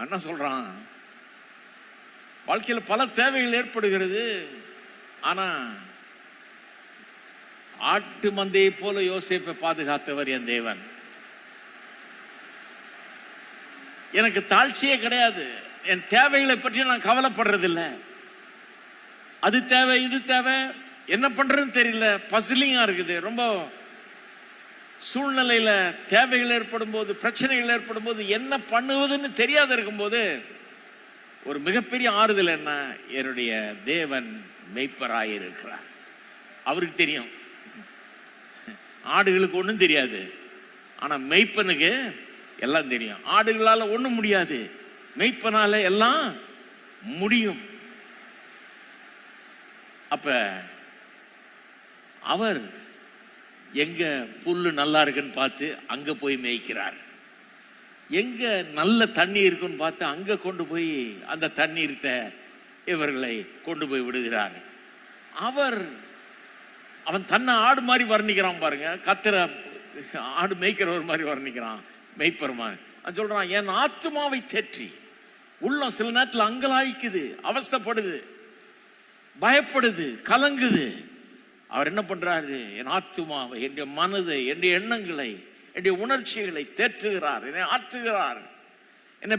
என்ன சொல்றான், வாழ்க்கையில் பல தேவைகள் ஏற்படுகிறது. ஆனா ஆட்டு மந்தையை போல யோசேப்பை பாதுகாத்தவர் என் தேவன். எனக்கு தாழ்ச்சியே கிடையாது. என் தேவைகளை பற்றி நான் கவலைப்படுறதில்லை. அது தேவை, இது தேவை, என்ன பண்றதுன்னு தெரியல, பசிலிங்கா இருக்குது. ரொம்ப சூழ்நிலையில தேவைகள் ஏற்படும் போது, பிரச்சனைகள் ஏற்படும் போது, என்ன பண்ணுவதுன்னு தெரியாத இருக்கும் போது ஒரு மிகப்பெரிய ஆறுதல் என்ன, என்னுடைய தேவன் மெய்ப்பராய் இருக்கிறார். அவருக்கு தெரியும். ஆடுகளுக்கு ஒன்றும் தெரியாது, ஆனா மெய்ப்பனுக்கு எல்லாம் தெரியும். ஆடுகளால ஒண்ணும் முடியாது, மெய்ப்பனால எல்லாம் முடியும். அப்ப அவர் எங்க புல்லு நல்லா இருக்குன்னு பார்த்து அங்க போய் மேய்க்கிறார். எங்க நல்ல தண்ணி இருக்குன்னு பார்த்து அங்க கொண்டு போய் அந்த தண்ணீர்கிட்ட இவர்களை கொண்டு போய் விடுகிறார். அவன் தன்னை ஆடு மாதிரி வர்ணிக்கிறான் பாருங்க. கத்திர ஆடு மேய்க்கிறவர் மாதிரி வர்ணிக்கிறான், மெய்ப்பெருமான். சொல்றான், என் ஆத்துமாவை தேற்றி. உள்ளம் சில நேரத்தில் அங்கலாய்க்குது, அவஸ்தைப்படுது, பயப்படுது, கலங்குது. அவர் என்ன பண்றாரு, என் ஆத்துமாவை, என்னுடைய மனதை, என்னுடைய எண்ணங்களை, என்னுடைய உணர்ச்சிகளை தேற்றுகிறார், என்னை ஆற்றுகிறார், என்னை